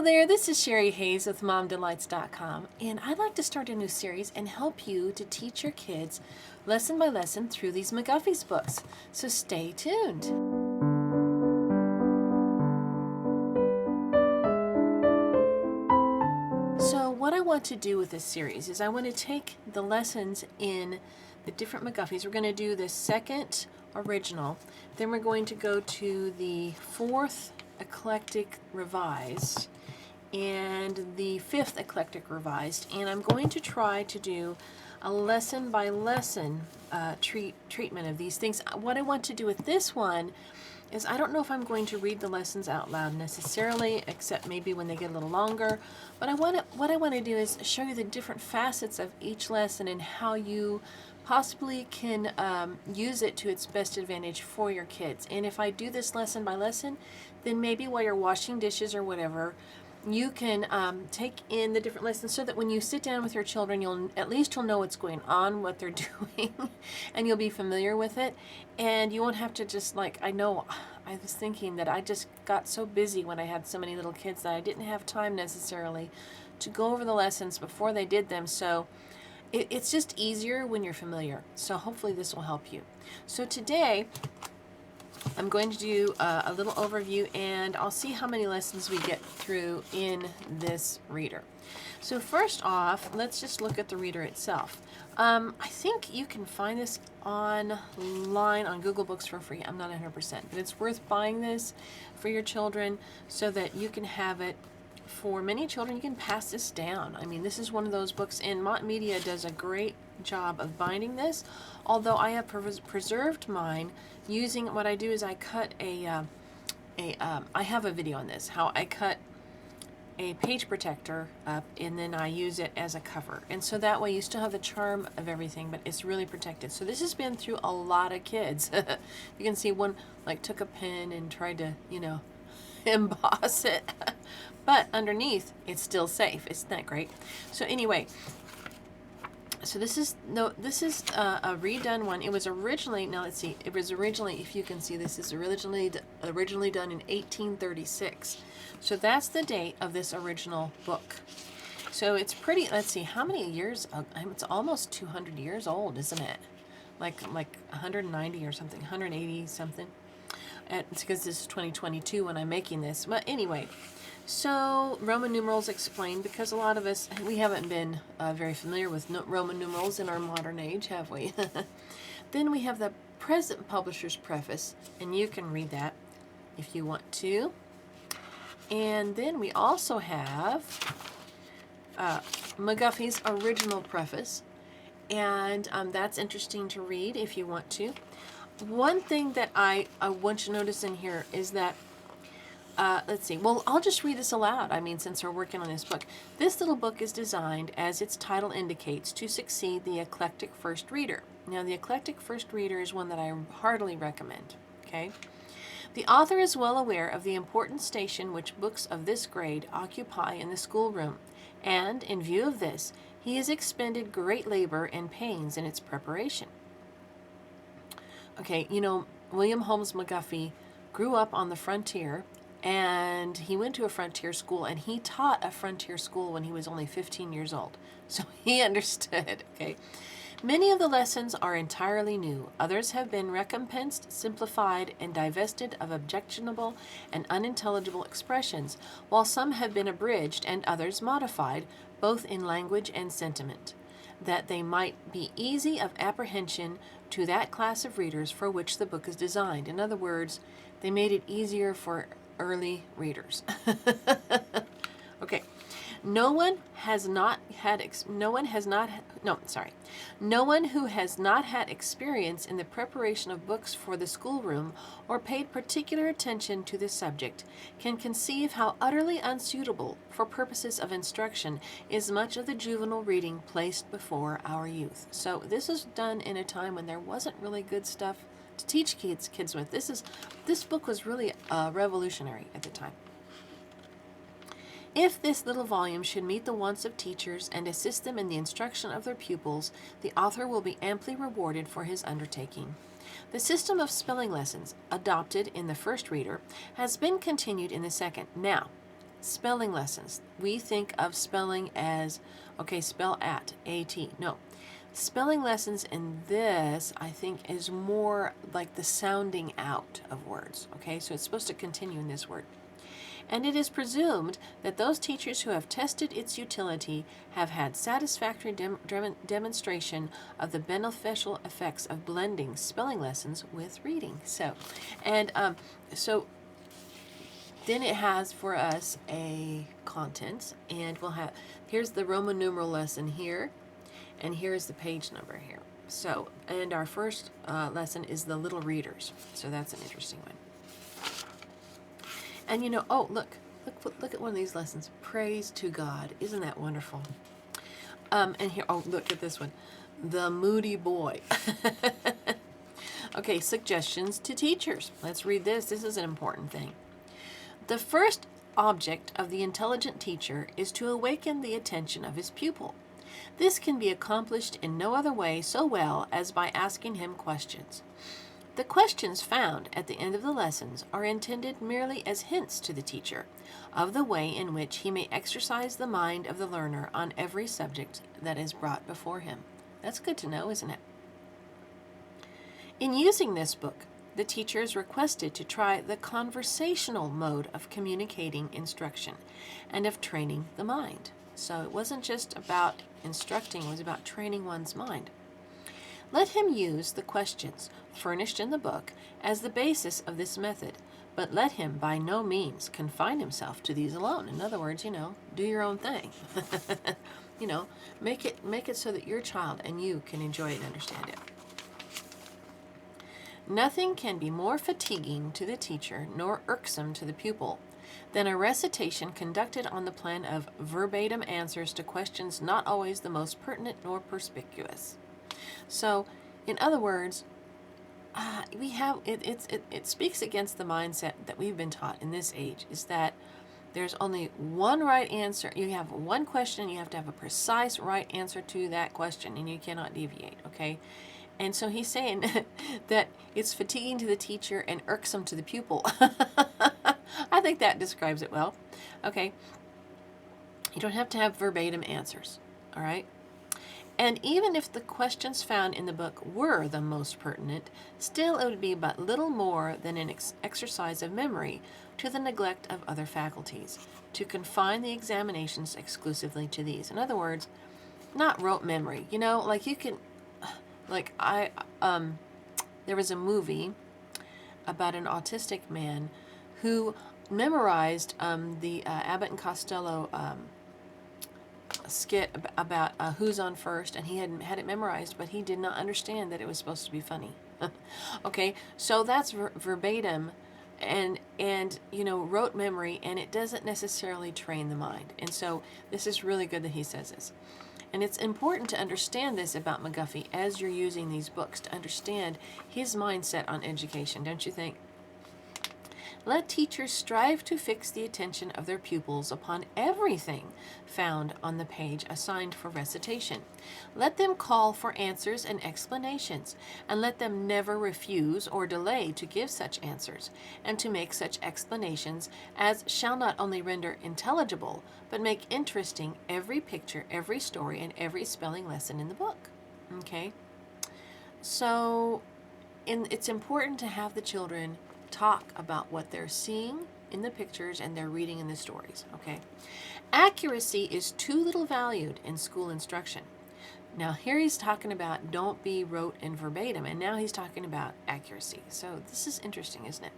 there, this is Sherry Hayes with MomDelights.com, and I'd like to start a new series and help you to teach your kids lesson by lesson through these McGuffey's books. So stay tuned. So what I want to do with this series is I want to take the lessons in the different McGuffey's. We're going to do the second original, then we're going to go to the fourth eclectic revised and the fifth eclectic revised, and I'm going to try to do a lesson by lesson treatment of these things. What I want to do with this one is I don't know if I'm going to read the lessons out loud necessarily, except maybe when they get a little longer, but what I want to do is show you the different facets of each lesson and how you possibly can use it to its best advantage for your kids. And if I do this lesson by lesson, then maybe while you're washing dishes or whatever, you can take in the different lessons so that when you sit down with your children, you'll know what's going on, what they're doing, and you'll be familiar with it. And you won't have to just I know I was thinking that I just got so busy when I had so many little kids that I didn't have time necessarily to go over the lessons before they did them. So it's just easier when you're familiar. So hopefully this will help you. So today I'm going to do a little overview, and I'll see how many lessons we get through in this reader. So first off, let's just look at the reader itself. I think you can find this online on Google Books for free. I'm not 100%, but it's worth buying this for your children so that you can have it for many children. You can pass this down. I mean, this is one of those books, and Mott Media does a great job of binding this, although I have preserved mine using, what I do is I cut I have a video on this, how I cut a page protector up and then I use it as a cover, and so that way you still have the charm of everything, but it's really protected. So this has been through a lot of kids. You can see one took a pen and tried to emboss it, but underneath it's still safe. Isn't that great? So anyway, so this is a redone one. It was originally, now let's see, it was originally, if you can see, this is originally done in 1836. So that's the date of this original book. So it's pretty, let's see, how many years, it's almost 200 years old, isn't it? Like 190 or something, 180 something. It's because this is 2022 when I'm making this. But anyway, so Roman numerals explained, because a lot of us, we haven't been very familiar with Roman numerals in our modern age, have we? Then we have the present publisher's preface, and you can read that if you want to. And then we also have McGuffey's original preface, and that's interesting to read if you want to. One thing that I want you to notice in here is that, let's see, well, I'll just read this aloud. I mean, since we're working on this book. This little book is designed, as its title indicates, to succeed the eclectic first reader. Now, the eclectic first reader is one that I heartily recommend, okay? The author is well aware of the important station which books of this grade occupy in the schoolroom, and, in view of this, he has expended great labor and pains in its preparation. Okay, William Holmes McGuffey grew up on the frontier, and he went to a frontier school, and he taught a frontier school when he was only 15 years old. So he understood, okay? Many of the lessons are entirely new. Others have been recompensed, simplified, and divested of objectionable and unintelligible expressions, while some have been abridged and others modified, both in language and sentiment, that they might be easy of apprehension to that class of readers for which the book is designed. In other words, they made it easier for early readers. Okay. No one who has not had experience in the preparation of books for the schoolroom or paid particular attention to this subject can conceive how utterly unsuitable for purposes of instruction is much of the juvenile reading placed before our youth. So this is done in a time when there wasn't really good stuff to teach kids with. This book was really revolutionary at the time. If this little volume should meet the wants of teachers and assist them in the instruction of their pupils, the author will be amply rewarded for his undertaking. The system of spelling lessons adopted in the first reader has been continued in the second. Now, spelling lessons. We think of spelling as, okay, spell at, A-T. No. Spelling lessons in this, I think, is more like the sounding out of words. Okay, so it's supposed to continue in this word. And it is presumed that those teachers who have tested its utility have had satisfactory demonstration of the beneficial effects of blending spelling lessons with reading. So then it has for us a content, and we'll have, here's the Roman numeral lesson here, and here's the page number here. So, and our first lesson is the little readers. So that's an interesting one. And you know, oh, look at one of these lessons. Praise to God. Isn't that wonderful? And here, oh, look at this one. The Moody Boy. Okay, suggestions to teachers. Let's read this. This is an important thing. The first object of the intelligent teacher is to awaken the attention of his pupil. This can be accomplished in no other way so well as by asking him questions. The questions found at the end of the lessons are intended merely as hints to the teacher of the way in which he may exercise the mind of the learner on every subject that is brought before him. That's good to know, isn't it? In using this book, the teacher is requested to try the conversational mode of communicating instruction and of training the mind. So it wasn't just about instructing, it was about training one's mind. Let him use the questions furnished in the book as the basis of this method, but let him by no means confine himself to these alone. In other words, do your own thing. Make it so that your child and you can enjoy it and understand it. Nothing can be more fatiguing to the teacher nor irksome to the pupil than a recitation conducted on the plan of verbatim answers to questions not always the most pertinent nor perspicuous. So, in other words, it speaks against the mindset that we've been taught in this age, is that there's only one right answer. You have one question, you have to have a precise right answer to that question, and you cannot deviate, okay? And so he's saying that it's fatiguing to the teacher and irksome to the pupil. I think that describes it well. Okay. You don't have to have verbatim answers, all right? And even if the questions found in the book were the most pertinent, still it would be but little more than an exercise of memory to the neglect of other faculties, to confine the examinations exclusively to these. In other words, not rote memory. Like you can, there was a movie about an autistic man who memorized the Abbott and Costello skit about who's on first, and he had it memorized, but he did not understand that it was supposed to be funny. Okay, so that's verbatim and rote memory, and it doesn't necessarily train the mind. And so this is really good that he says this. And it's important to understand this about McGuffey as you're using these books, to understand his mindset on education, don't you think? Let teachers strive to fix the attention of their pupils upon everything found on the page assigned for recitation. Let them call for answers and explanations, and let them never refuse or delay to give such answers, and to make such explanations as shall not only render intelligible, but make interesting every picture, every story, and every spelling lesson in the book. Okay? So, it's important to have the children talk about what they're seeing in the pictures and they're reading in the stories, okay? Accuracy is too little valued in school instruction. Now here he's talking about don't be rote and verbatim, and now he's talking about accuracy. So this is interesting, isn't it?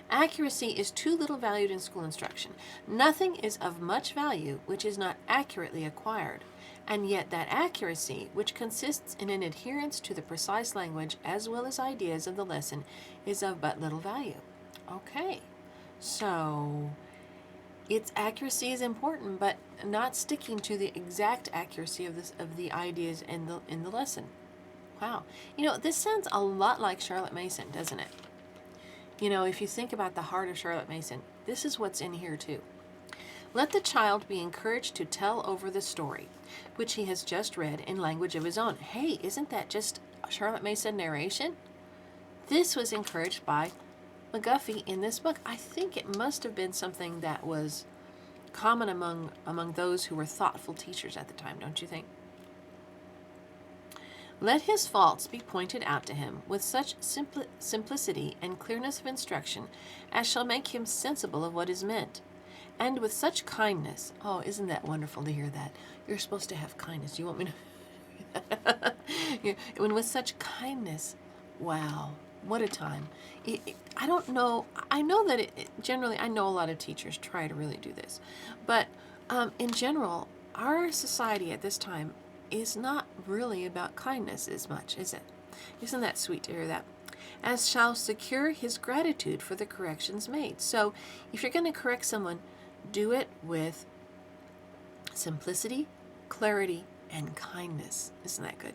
Accuracy is too little valued in school instruction. Nothing is of much value which is not accurately acquired, and yet that accuracy, which consists in an adherence to the precise language as well as ideas of the lesson, is of but little value. Okay, so its accuracy is important, but not sticking to the exact accuracy of the ideas in the lesson. Wow, this sounds a lot like Charlotte Mason, doesn't it? If you think about the heart of Charlotte Mason, this is what's in here too. Let the child be encouraged to tell over the story, which he has just read in language of his own. Hey, isn't that just Charlotte Mason narration? This was encouraged by McGuffey in this book. I think it must have been something that was common among those who were thoughtful teachers at the time, don't you think? Let his faults be pointed out to him with such simplicity and clearness of instruction as shall make him sensible of what is meant, and with such kindness. Oh, isn't that wonderful to hear that? You're supposed to have kindness. You want me to? When with such kindness, wow, what a time. I don't know. I know that generally, I know a lot of teachers try to really do this, but in general, our society at this time is not really about kindness as much, is it? Isn't that sweet to hear that? As shall secure his gratitude for the corrections made. So if you're going to correct someone, do it with simplicity, clarity, and kindness. Isn't that good?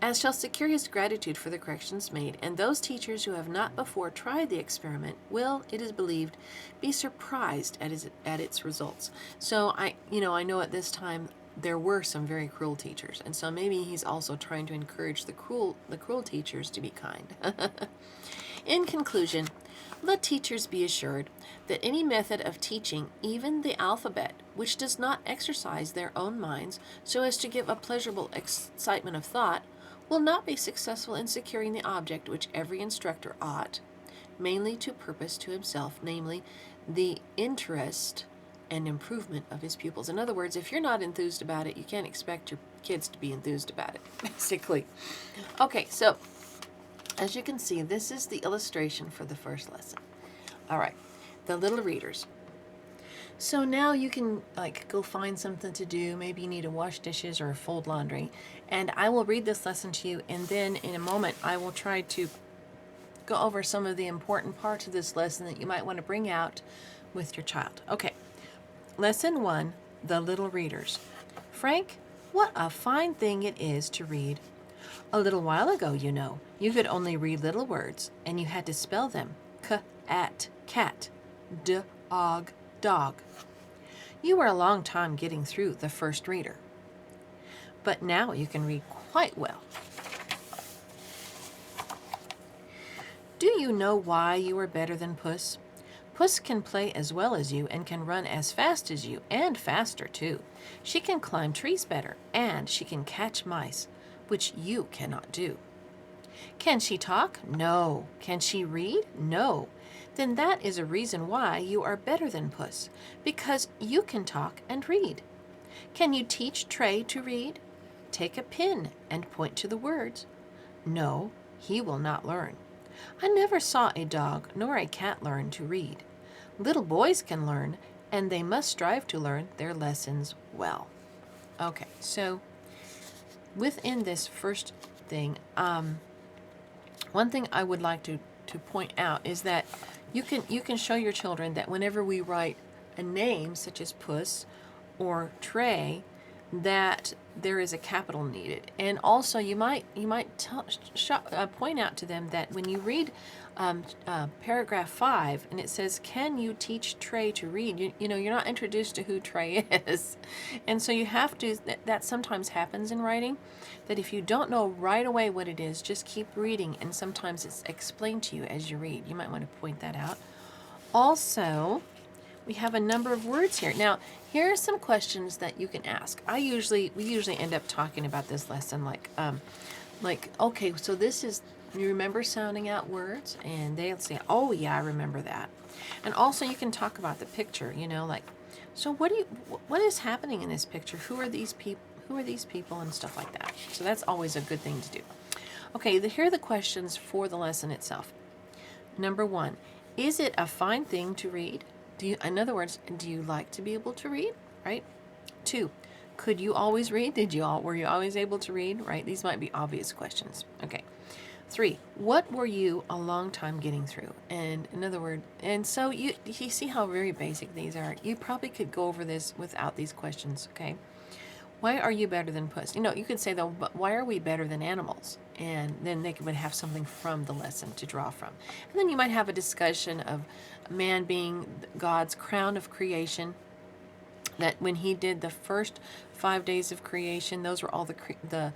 As shall secure his gratitude for the corrections made, and those teachers who have not before tried the experiment will, it is believed, be surprised at its results. So I know at this time there were some very cruel teachers, and so maybe he's also trying to encourage the cruel teachers to be kind. In conclusion, let teachers be assured that any method of teaching, even the alphabet, which does not exercise their own minds so as to give a pleasurable excitement of thought, will not be successful in securing the object which every instructor ought, mainly to purpose to himself, namely, the interest and improvement of his pupils. In other words, if you're not enthused about it, you can't expect your kids to be enthused about it, basically. Okay, so as you can see, this is the illustration for the first lesson. All right, the little readers. So now you can go find something to do. Maybe you need to wash dishes or fold laundry. And I will read this lesson to you, and then in a moment I will try to go over some of the important parts of this lesson that you might want to bring out with your child. Okay. Lesson 1, The Little Readers. Frank, what a fine thing it is to read. A little while ago, you could only read little words, and you had to spell them. Cat, dog. You were a long time getting through the first reader. But now you can read quite well. Do you know why you are better than Puss? Puss can play as well as you and can run as fast as you, and faster too. She can climb trees better, and she can catch mice, which you cannot do. Can she talk? No. Can she read? No. Then that is a reason why you are better than Puss, because you can talk and read. Can you teach Tray to read? Take a pin and point to the words. No, he will not learn. I never saw a dog nor a cat learn to read. Little boys can learn, and they must strive to learn their lessons well. Okay, so within this first thing, one thing I would like to point out is that you can show your children that whenever we write a name such as Puss or Tray, that there is a capital needed. And also you might point out to them that when you read paragraph 5 and it says, can you teach Tray to read, you're not introduced to who Tray is. And so you have to, that sometimes happens in writing, that if you don't know right away what it is, just keep reading, and sometimes it's explained to you as you read. You might want to point that out. Also, we have a number of words here. Now, here are some questions that you can ask. We usually end up talking about this lesson like, okay, so this is, you remember sounding out words? And they'll say, oh yeah, I remember that. And also you can talk about the picture, so what is happening in this picture? Who are these people and stuff like that. So that's always a good thing to do. Okay, here are the questions for the lesson itself. Number 1, is it a fine thing to read? In other words, do you like to be able to read, right? 2, could you always read? Were you always able to read, right? These might be obvious questions. Okay. 3, what were you a long time getting through? And in other words, and so you see how very basic these are. You probably could go over this without these questions, okay? Why are you better than Puss? You could say, though, but why are we better than animals? And then they would have something from the lesson to draw from. And then you might have a discussion of man being God's crown of creation, that when he did the first 5 days of creation, those were all the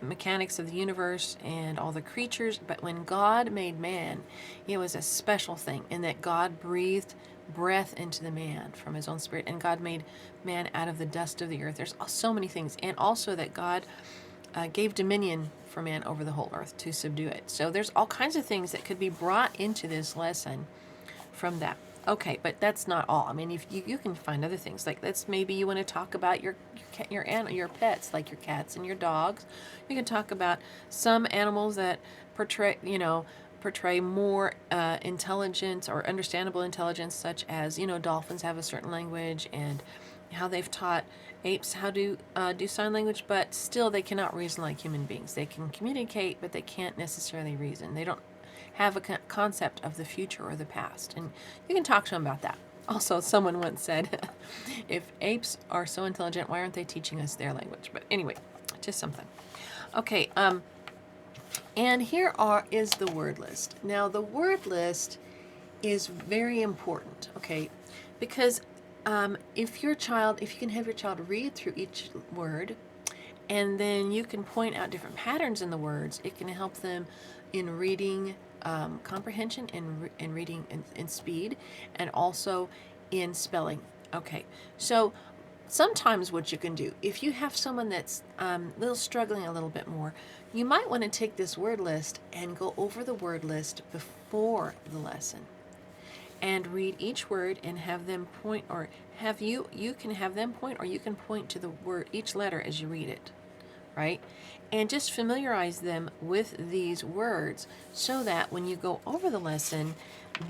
mechanics of the universe and all the creatures. But when God made man, it was a special thing in that God breathed breath into the man from his own spirit, and God made man out of the dust of the earth. There's so many things. And also that God gave dominion for man over the whole earth to subdue it. So there's all kinds of things that could be brought into this lesson from that. Okay, but that's not all. I mean, if you can find other things like that's maybe you want to talk about your pets, like your cats and your dogs. You can talk about some animals that portray more intelligence or understandable intelligence, such as dolphins have a certain language, and how they've taught apes how to do sign language, but still they cannot reason like human beings. They can communicate, but they can't necessarily reason. They don't have a concept of the future or the past, and you can talk to them about that. Also, someone once said, if apes are so intelligent, why aren't they teaching us their language? But anyway, just something. Okay, and here is the word list. Now, the word list is very important, okay, because if you can have your child read through each word, and then you can point out different patterns in the words, it can help them in reading comprehension, and reading in speed, and also in spelling. Okay, so sometimes what you can do, if you have someone that's struggling a little bit more, you might want to take this word list and go over the word list before the lesson and read each word and have them point, or you can have them point, or you can point to the word, each letter as you read it, right? And just familiarize them with these words so that when you go over the lesson,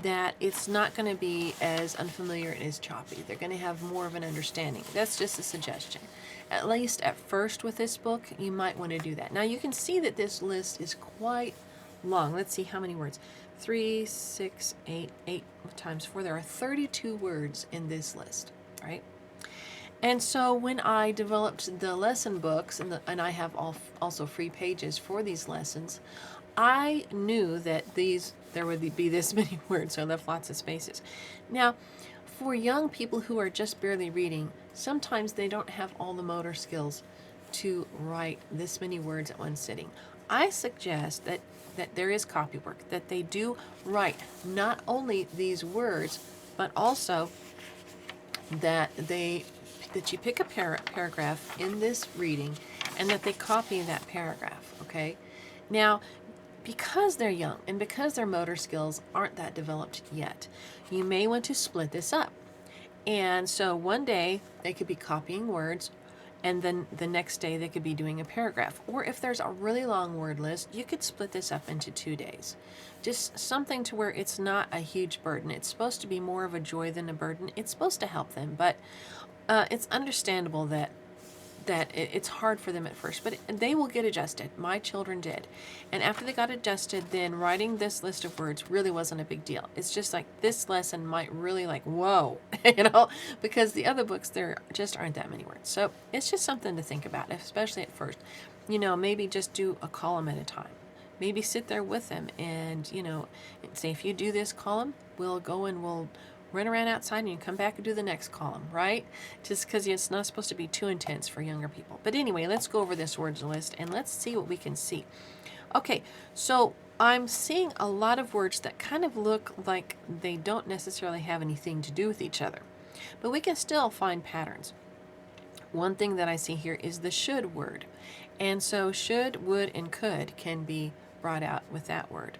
that it's not going to be as unfamiliar and as choppy. They're going to have more of an understanding. That's just a suggestion. At least at first with this book, you might want to do that. Now you can see that this list is quite long. Let's see how many words. 3, 6, 8 times 4. There are 32 words in this list, right? And so when I developed the lesson books, and I have also free pages for these lessons, I knew that there would be this many words, so I left lots of spaces. Now, for young people who are just barely reading, sometimes they don't have all the motor skills to write this many words at one sitting. I suggest that there is copywork, that they do write not only these words, but also that you pick a paragraph in this reading and that they copy that paragraph, okay? Now, because they're young and because their motor skills aren't that developed yet, you may want to split this up. And so one day they could be copying words, and then the next day they could be doing a paragraph. Or if there's a really long word list, you could split this up into 2 days. Just something to where it's not a huge burden. It's supposed to be more of a joy than a burden. It's supposed to help them, but it's understandable that it's hard for them at first, but they will get adjusted. My children did. And after they got adjusted, then writing this list of words really wasn't a big deal. It's just like this lesson might really whoa, because the other books, there just aren't that many words. So it's just something to think about, especially at first. Maybe just do a column at a time. Maybe sit there with them and, say, if you do this column, we'll go and we'll run around outside and you come back and do the next column, right? Just because it's not supposed to be too intense for younger people. But anyway, let's go over this words list and let's see what we can see. Okay, so I'm seeing a lot of words that kind of look like they don't necessarily have anything to do with each other, but we can still find patterns. One thing that I see here is the should word. And so should, would, and could can be brought out with that word.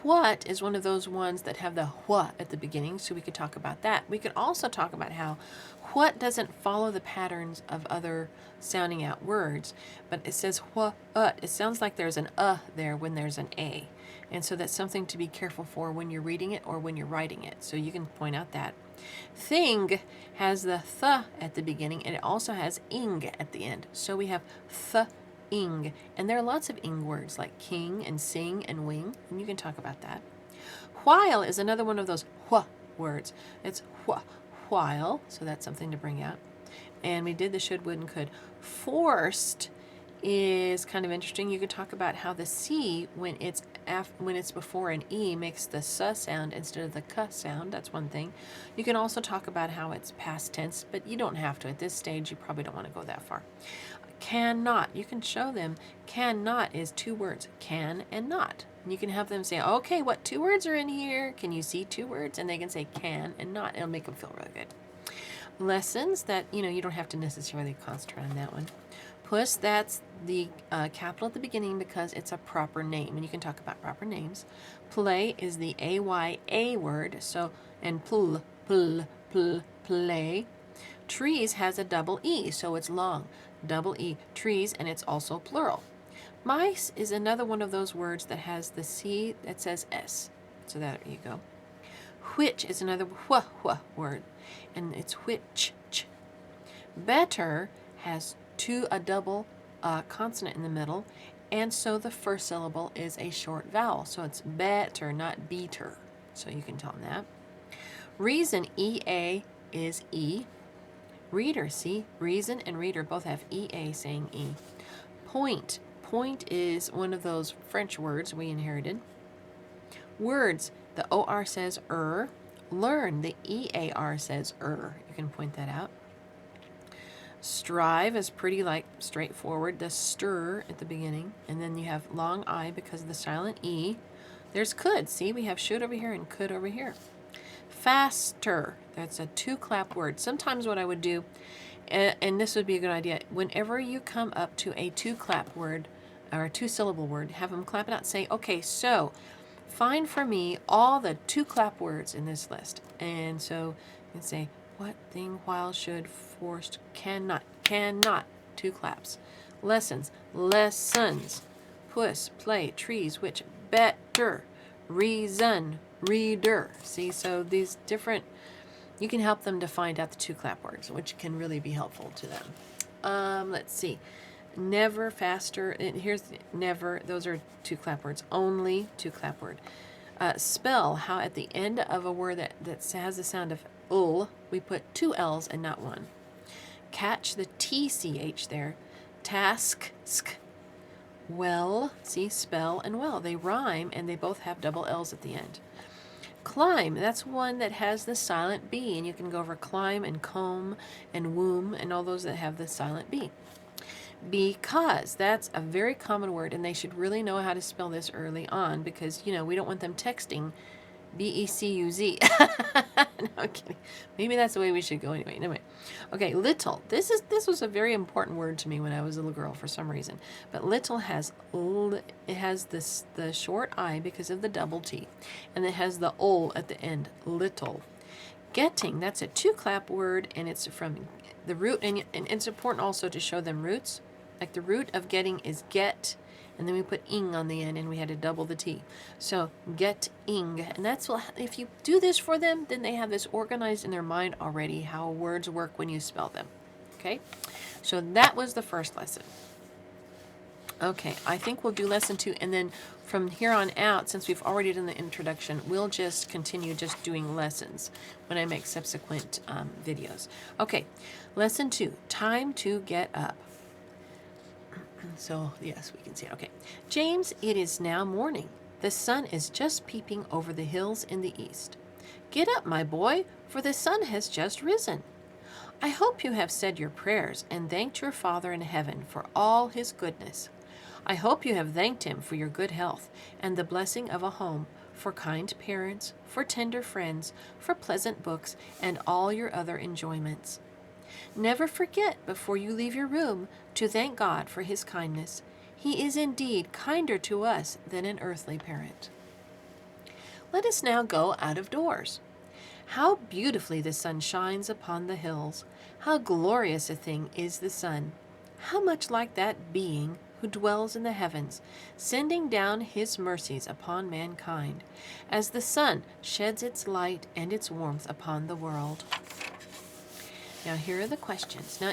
What is one of those ones that have the what at the beginning, so we could talk about that. We could also talk about how what doesn't follow the patterns of other sounding out words, but it says what. It sounds like there's an there when there's an a. And so that's something to be careful for when you're reading it or when you're writing it. So you can point out that. Thing has the th at the beginning, and it also has ing at the end. So we have th, ing, and there are lots of ing words like king and sing and wing, and you can talk about that. While is another one of those wh words. It's while, so that's something to bring out. And we did the should, would, and could. Forced is kind of interesting. You could talk about how the C, when it's before an E, makes the S sound instead of the K sound. That's one thing. You can also talk about how it's past tense, but you don't have to. At this stage, you probably don't want to go that far. Cannot. You can show them cannot is 2 words, can and not. And you can have them say, okay, what 2 words are in here? Can you see 2 words? And they can say can and not. It'll make them feel really good. Lessons, that, you don't have to necessarily concentrate on that one. Puss, that's the capital at the beginning because it's a proper name, and you can talk about proper names. Play is the AYA word, so, and play. Trees has a double E, so it's long. Double E, trees, and it's also plural. Mice is another one of those words that has the C that says S. So there you go. Which is another wh word, and it's which. Better has a double consonant in the middle, and so the first syllable is a short vowel. So it's better, not beater. So you can tell them that. Reason, EA is E. Reader, see, reason and reader both have EA saying E. Point. Point is one of those French words we inherited. Words, the OR says Learn, the EAR says You can point that out. Strive is pretty straightforward. The stir at the beginning, and then you have long I because of the silent E. There's could. See, we have should over here and could over here. Faster. That's a 2-clap word. Sometimes what I would do, and this would be a good idea, whenever you come up to a 2-clap word or a 2-syllable word, have them clap it out. Say, okay, so find for me all the 2-clap words in this list. And so you can say, what, thing, while, should, forced, cannot, 2 claps. Lessons, puss, play, trees, which, better, reason, reader. See, so these different, you can help them to find out the 2-clap words, which can really be helpful to them. Let's see. Never, faster, and here's never, those are 2-clap words. Only, 2-clap word. Spell, how at the end of a word that has the sound of we put 2 L's and not 1. Catch the TCH there. Task, well, see, spell and well. They rhyme and they both have double L's at the end. Climb, that's one that has the silent B, and you can go over climb and comb and womb and all those that have the silent B. Because, that's a very common word, and they should really know how to spell this early on because, we don't want them texting BECUZ. No, I'm kidding. Maybe that's the way we should go anyway. Okay, little. This was a very important word to me when I was a little girl for some reason. But little has the short I because of the double T, and it has the ol at the end. Little. Getting. That's a 2-clap word, and it's from the root, and it's important also to show them roots. Like the root of getting is get, and then we put ing on the end, and we had to double the T. So get-ing. And that's what, if you do this for them, then they have this organized in their mind already, how words work when you spell them. Okay? So that was the first lesson. Okay, I think we'll do lesson 2, and then from here on out, since we've already done the introduction, we'll just continue just doing lessons when I make subsequent videos. Okay, lesson 2, time to get up. So, yes, we can see it. Okay. James, it is now morning. The sun is just peeping over the hills in the east. Get up, my boy, for the sun has just risen. I hope you have said your prayers and thanked your Father in heaven for all his goodness. I hope you have thanked him for your good health and the blessing of a home, for kind parents, for tender friends, for pleasant books, and all your other enjoyments. Never forget, before you leave your room, to thank God for his kindness. He is indeed kinder to us than an earthly parent. Let us now go out of doors. How beautifully the sun shines upon the hills. How glorious a thing is the sun. How much like that being who dwells in the heavens, sending down his mercies upon mankind, as the sun sheds its light and its warmth upon the world. Now, here are the questions. Now,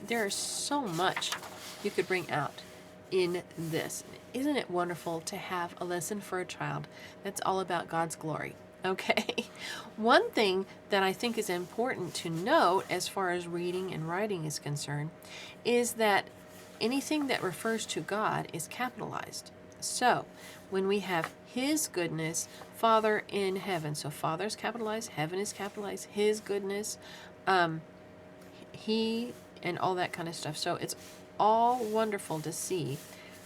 there is so much you could bring out in this. Isn't it wonderful to have a lesson for a child that's all about God's glory? Okay. One thing that I think is important to note as far as reading and writing is concerned is that anything that refers to God is capitalized. So, when we have his goodness, Father in heaven. So, Father is capitalized, heaven is capitalized, his goodness, he, and all that kind of stuff. So it's all wonderful to see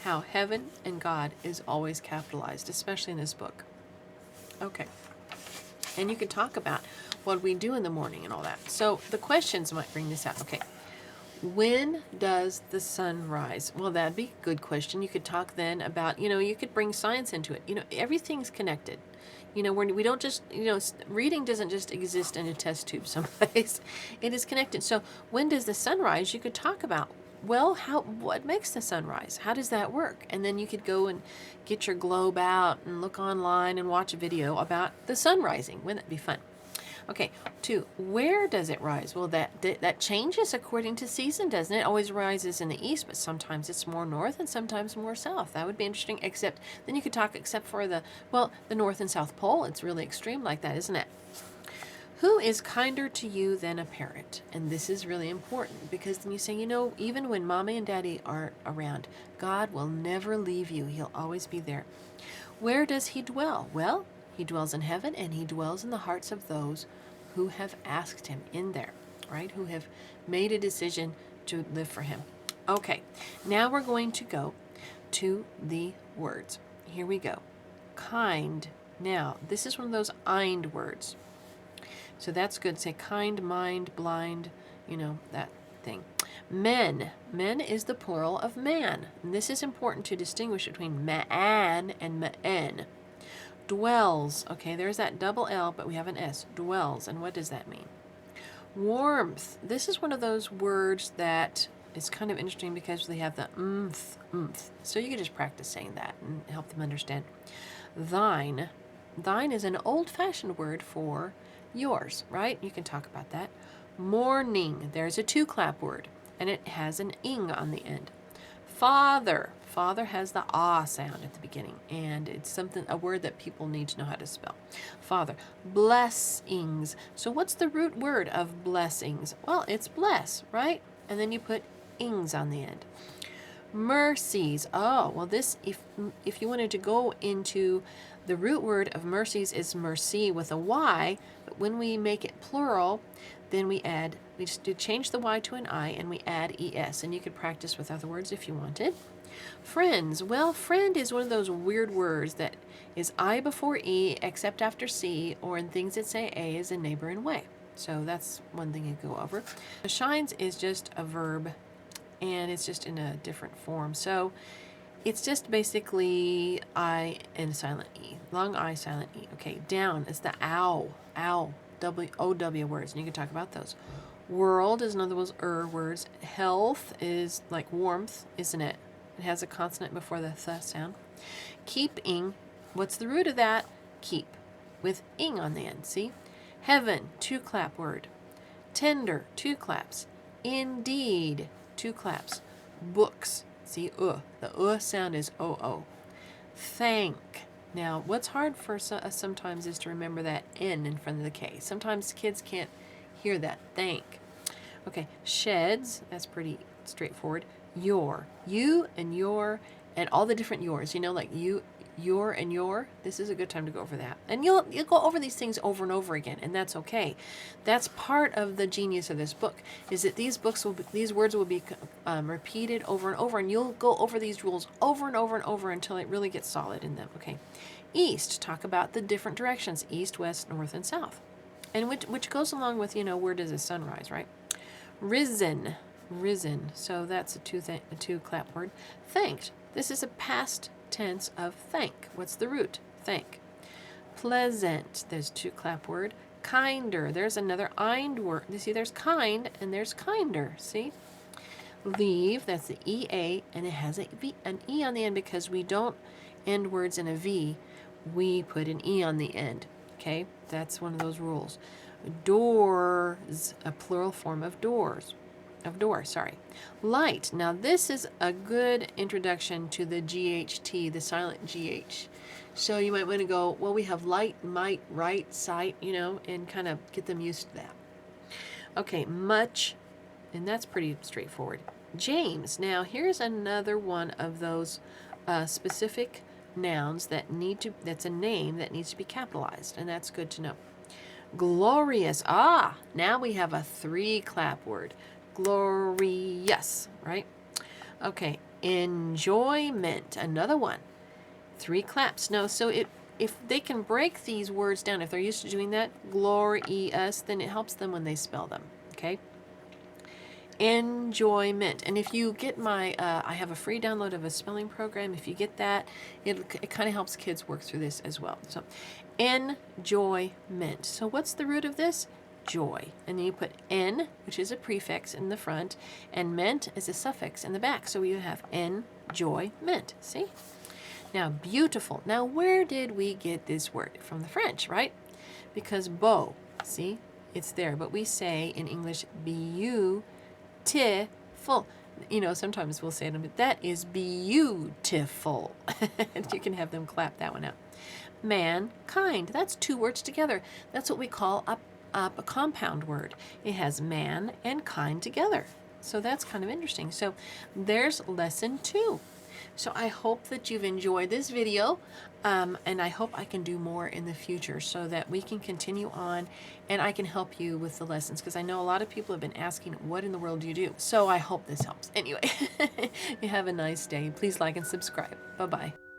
how heaven and God is always capitalized, especially in this book. Okay. And you can talk about what we do in the morning and all that. So the questions might bring this out. Okay. When does the sun rise? Well, that'd be a good question. You could talk then about, you could bring science into it. Everything's connected. We don't just, reading doesn't just exist in a test tube someplace. It is connected. So when does the sun rise? You could talk about, well, what makes the sun rise? How does that work? And then you could go and get your globe out and look online and watch a video about the sun rising. Wouldn't that be fun? Okay, 2, where does it rise? Well, that changes according to season, doesn't it? It always rises in the east, but sometimes it's more north and sometimes more south. That would be interesting, except then you could talk except for the north and south pole. It's really extreme like that, isn't it? Who is kinder to you than a parent? And this is really important because then you say, even when mommy and daddy aren't around, God will never leave you. He'll always be there. Where does he dwell? Well, he dwells in heaven, and he dwells in the hearts of those who have asked him in there, right? Who have made a decision to live for him. Okay, now we're going to go to the words. Here we go. Kind. Now, this is one of those "ind" words. So that's good. Say kind, mind, blind, that thing. Men. Men is the plural of man. And this is important to distinguish between ma'an and ma'en. Dwells. Okay, there's that double L, but we have an S. Dwells. And what does that mean? Warmth. This is one of those words that is kind of interesting because they have the oomph. So you can just practice saying that and help them understand. Thine. Thine is an old-fashioned word for yours, right? You can talk about that. Morning. There's a 2-clap word, and it has an ing on the end. Father. Father has the ah sound at the beginning, and it's a word that people need to know how to spell. Father. Blessings. So what's the root word of blessings? Well, it's bless, right? And then you put ings on the end. Mercies. Oh, well, this, if you wanted to go into the root word of mercies is mercy with a Y, but when we make it plural, then we just change the Y to an I, and we add ES, and you could practice with other words if you wanted. Friends. Well, friend is one of those weird words that is I before E, except after C, or in things that say A is a neighbor and way. So that's one thing you go over. Shines is just a verb, and it's just in a different form. So it's just basically I and silent E. Long I, silent E. Okay, down is the ow, W-O-W words, and you can talk about those. World is another of those words. Health is like warmth, isn't it? It has a consonant before the th sound. Keeping, what's the root of that? Keep, with ing on the end, see? Heaven, 2-clap word. Tender, 2 claps. Indeed, 2 claps. Books, see, the sound is O-O. Thank. Now, what's hard for us sometimes is to remember that N in front of the K. Sometimes kids can't hear that. Thank. Okay, sheds, that's pretty straightforward. Your. You and your, and all the different yours. Like you, your, and your. This is a good time to go over that. And you'll go over these things over and over again, and that's okay. That's part of the genius of this book, is that these words will be repeated over and over, and you'll go over these rules over and over and over until it really gets solid in them. Okay. East, talk about the different directions, east, west, north, and south. And which goes along with, where does the sun rise, right? Risen. So that's a 2-clap word. Thanked. This is a past tense of thank. What's the root? Thank. Pleasant. There's 2-clap word. Kinder. There's another ind word. You see, there's kind and there's kinder. See? Leave. That's the EA, and it has an E on the end because we don't end words in a V. We put an E on the end. Okay? That's one of those rules. Doors. A plural form of doors. Light. Now this is a good introduction to the GHT, the silent GH. So you might want to go, well, we have light, might, right, sight, and kind of get them used to that. Okay, much, and that's pretty straightforward. James. Now here's another one of those specific nouns that's a name that needs to be capitalized, and that's good to know. Glorious. Now we have a 3-clap word. Glorious, right? Okay, enjoyment, another one. 3 claps. No, so if they can break these words down, if they're used to doing that, glorious, then it helps them when they spell them, okay? Enjoyment. And if you get my, I have a free download of a spelling program. If you get that, it kind of helps kids work through this as well. So, enjoyment. So what's the root of this? Joy. And then you put en, which is a prefix in the front, and ment is a suffix in the back. So you have enjoyment. See? Now, beautiful. Now, where did we get this word? From the French, right? Because beau, see? It's there. But we say in English, beautiful. You know, sometimes we'll say to them, but that is beautiful. And you can have them clap that one out. Mankind. That's 2 words together. That's what we call a compound word. It has man and kind together. So that's kind of interesting. So there's lesson 2. So I hope that you've enjoyed this video, and I hope I can do more in the future so that we can continue on and I can help you with the lessons, because I know a lot of people have been asking, what in the world do you do? So I hope this helps. Anyway, you have a nice day. Please like and subscribe. Bye-bye.